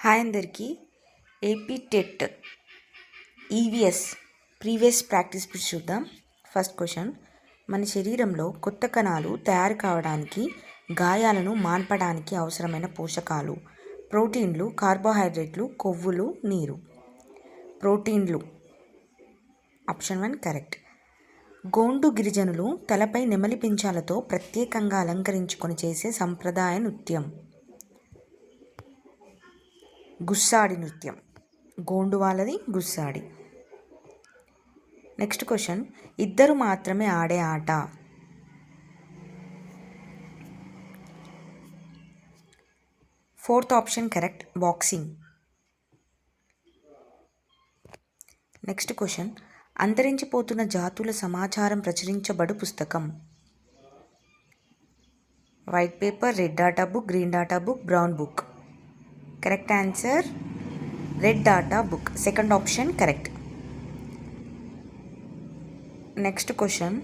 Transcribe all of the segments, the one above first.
Hi అందరికీ. AP TET EVS previous practice చూద్దాం. First question, మన శరీరంలో కొత్త కణాలు తయారు కావడానికి, గాయాలను మాన్పడానికి అవసరమైన పోషకాలు: ప్రోటీన్లు, కార్బోహైడ్రేట్లు, కొవ్వులు, నీరు. ప్రోటీన్లు. Option 1 correct. గోండు గిరిజనులు తలపై నెమలి పించాలతో ప్రత్యేకంగా అలంకరించుకొని చేసే సంప్రదాయ నృత్యం గుస్సాడి నృత్యం. గోండు వాళ్ళది గుస్సాడి. నెక్స్ట్ క్వశ్చన్, ఇద్దరు మాత్రమే ఆడే ఆట. Fourth option correct, boxing. Next question, అంతరించిపోతున్న జాతుల సమాచారం ప్రచురించబడు పుస్తకం. White paper, red data book, green data book, brown book. Correct answer red data book. Second option correct. Next question,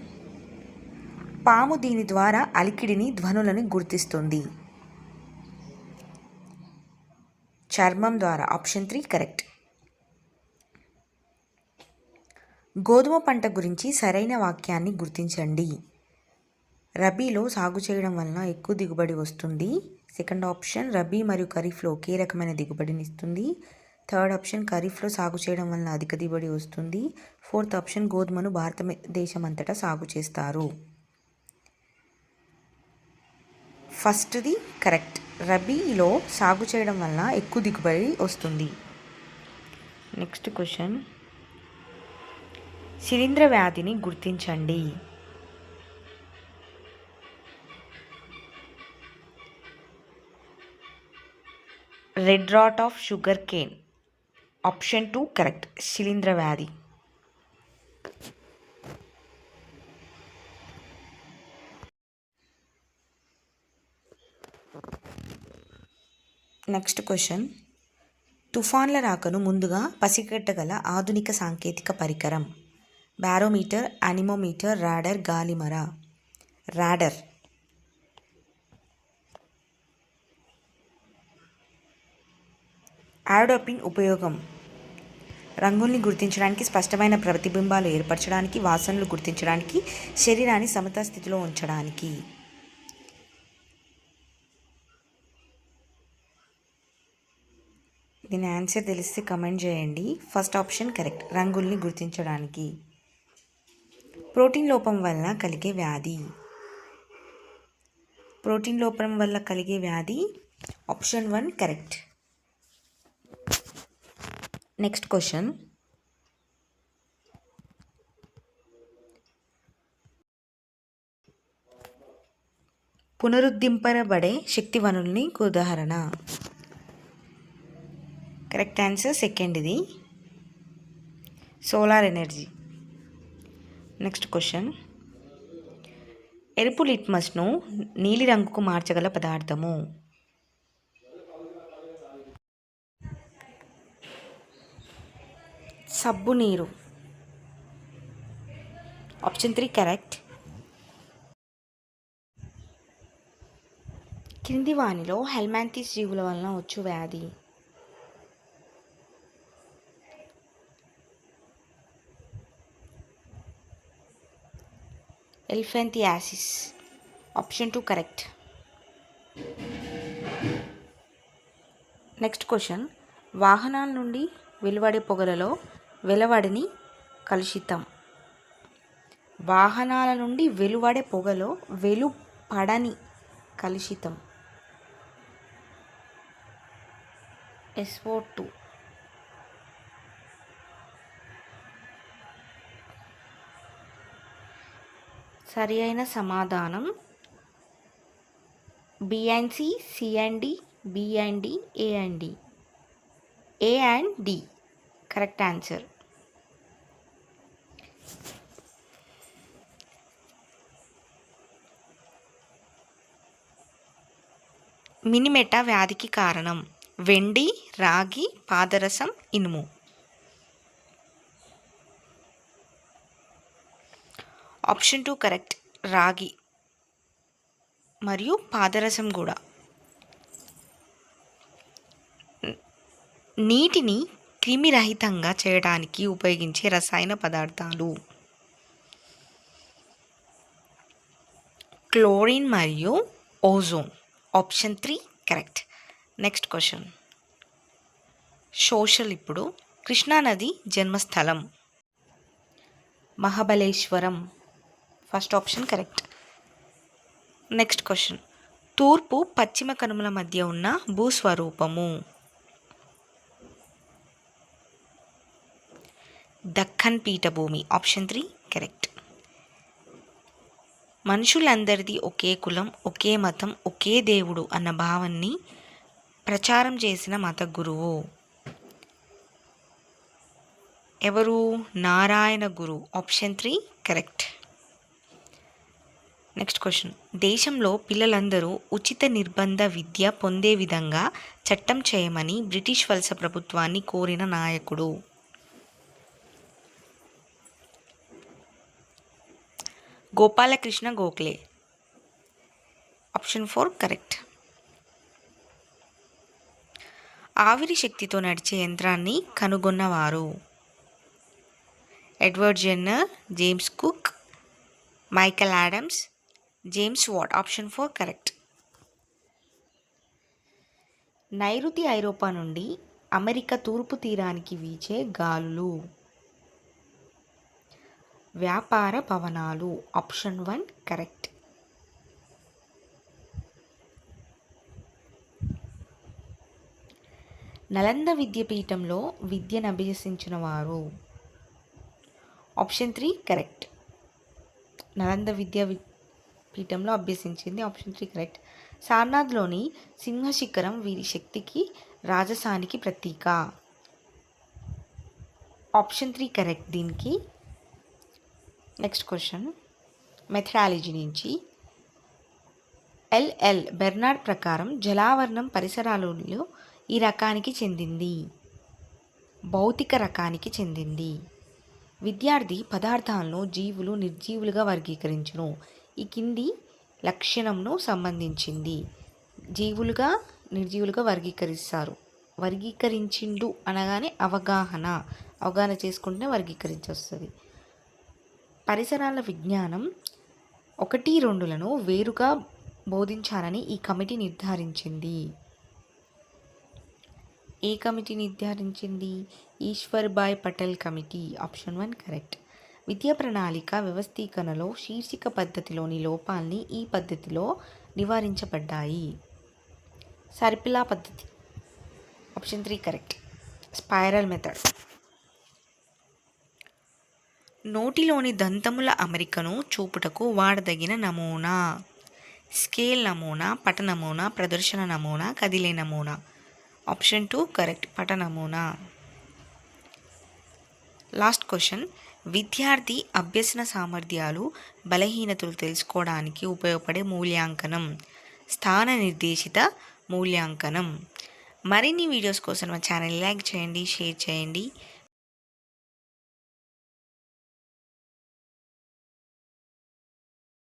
పాము దీని ద్వారా అలికిడిని, ధ్వనులను గుర్తిస్తుంది. చర్మం ద్వారా. Option 3 correct. గోధుమ పంట గురించి సరైన వాక్యాన్ని గుర్తించండి. రబీలో సాగు చేయడం వలన ఎక్కువ దిగుబడి వస్తుంది. సెకండ్ ఆప్షన్, రబీ మరియు ఖరీఫ్లో ఒకే రకమైన దిగుబడిని ఇస్తుంది. థర్డ్ ఆప్షన్, ఖరీఫ్లో సాగు చేయడం వలన అధిక దిగుబడి వస్తుంది. ఫోర్త్ ఆప్షన్, గోధుమను భారతదేశం అంతటా సాగు చేస్తారు. ఫస్ట్ది కరెక్ట్. రబీలో సాగు చేయడం వలన ఎక్కువ దిగుబడి వస్తుంది. నెక్స్ట్ క్వశ్చన్, శిలీంధ్ర వ్యాధిని గుర్తించండి. Red rot of sugar cane. Option 2 correct. శిలీంధ్ర వ్యాధి. నెక్స్ట్ క్వశ్చన్, తుఫాన్ల రాకను ముందుగా పసిగట్టగల ఆధునిక సాంకేతిక పరికరం. బారోమీటర్, అనిమోమీటర్, రాడర్, గాలిమర. రాడర్. ఆడోపిన్ ఉపయోగం: రంగుల్ని గుర్తించడానికి, స్పష్టమైన ప్రతిబింబాలు ఏర్పరచడానికి, వాసనలు గుర్తించడానికి, శరీరాన్ని సమతా స్థితిలో ఉంచడానికి. దీని ఆన్సర్ తెలిస్తే కమెంట్ చేయండి. ఫస్ట్ ఆప్షన్ కరెక్ట్, రంగుల్ని గుర్తించడానికి. ప్రోటీన్ లోపం వల్ల కలిగే వ్యాధి. ప్రోటీన్ లోపం వల్ల కలిగే వ్యాధి ఆప్షన్ 1 కరెక్ట్. నెక్స్ట్ క్వశ్చన్, పునరుద్ధరింపబడే శక్తి వనరుల్ని ఉదాహరణ. కరెక్ట్ ఆన్సర్ సెకండ్, ఇది సోలార్ ఎనర్జీ. నెక్స్ట్ క్వశ్చన్, ఎరుపు లిట్మస్ను నీలి రంగుకు మార్చగల పదార్థము. సబ్బు నీరు. Option 3 correct. క్రింది వానిలో హెల్మాంథిస్ జీవుల వలన వచ్చు వ్యాధి. Elephantiasis. Option 2 correct. Next question, వాహనాల నుండి వెలువడే పొగలలో వెలువడని కలుషితం. వాహనాల నుండి వెలువడే పొగలో వెలుపడని కలుషితం. SO2. సరి అయిన సమాధానం B and C, C and D, B and D, A and D. A and D. Correct answer. Minamata వ్యాధికి కారణం. వెండి, రాగి, పాదరసం, ఇనుము. Option 2 correct. రాగి మరియు పాదరసం కూడా. నీటిని క్రిమిరహితంగా చేయడానికి ఉపయోగించే రసాయన పదార్థాలు. క్లోరిన్ మరియు ozone. Option 3 correct. Next question. Social. ఇప్పుడు కృష్ణానది జన్మస్థలం. Mahabaleshwaram. First option correct. Next question. తూర్పు పశ్చిమ కనుమల మధ్య ఉన్న భూస్వరూపము. దక్కన్ పీఠభూమి. Option 3 correct. మనుషులందరిది ఒకే కులం, ఒకే మతం, ఒకే దేవుడు అన్న భావాన్ని ప్రచారం చేసిన మత గురువు ఎవరు? Narayana Guru. Option 3 correct. Next question. దేశంలో పిల్లలందరూ ఉచిత నిర్బంధ విద్య పొందే విధంగా చట్టం చేయమని బ్రిటిష్ వలస ప్రభుత్వాన్ని కోరిన నాయకుడు. గోపాలకృష్ణ గోఖలే. Option 4 correct. ఆవిరి శక్తితో నడిచే యంత్రాన్ని కనుగొన్నవారు. Edward Jenner, James Cook, Michael Adams, James Watt. Option 4 correct. నైరుతి ఐరోపా నుండి అమెరికా తూర్పు తీరానికి వీచే గాలులు. వ్యాపార భవనాలు. Option 1 correct. నలంద విద్యాపీఠంలో విద్యను అభ్యసించిన వారు. Option 3 correct. నలంద పీఠంలో అభ్యసించింది. Option 3 correct. సార్నాథ్లోని సింహశిఖరం వీరి శక్తికి, రాజసానికి ప్రతీక. ఆప్షన్ 3 కరెక్ట్ దీనికి. Next question. మెథడాలజీ నుంచి. ఎల్ఎల్ బెర్నార్డ్ ప్రకారం జలావరణం పరిసరాలలో ఈ రకానికి చెందింది. భౌతిక రకానికి చెందింది. విద్యార్థి పదార్థాలను జీవులు, నిర్జీవులుగా వర్గీకరించును. ఈ కింది లక్షణంను సంబంధించింది. జీవులుగా, నిర్జీవులుగా వర్గీకరించిండు అనగానే అవగాహన చేసుకుంటే వర్గీకరించొస్తుంది. పరిసరాల విజ్ఞానం 1, 2లను వేరుగా బోధించాలని ఈ కమిటీ నిర్ధారించింది. ఏ కమిటీ నిర్ధారించింది? Ishwarbhai Patel committee. Option 1 correct. విద్యా ప్రణాళిక వ్యవస్థీకరణలో శీర్షిక పద్ధతిలోని లోపాల్ని ఈ పద్ధతిలో నివారించబడ్డాయి. సర్పిలా పద్ధతి. Option 3 correct. Spiral method. నోటిలోని దంతముల అమరికను చూపుటకు వాడదగిన నమూనా. స్కేల్ నమూనా, పట నమూనా, ప్రదర్శన నమూనా, కదిలే నమూనా. Option 2 correct. పట నమూనా. Last question. విద్యార్థి అభ్యసన సామర్థ్యాలు, బలహీనతలు తెలుసుకోవడానికి ఉపయోగపడే మూల్యాంకనం. స్థాన నిర్దేశిత మూల్యాంకనం. మరిన్ని వీడియోస్ కోసం మా ఛానల్ లైక్ చేయండి, షేర్ చేయండి.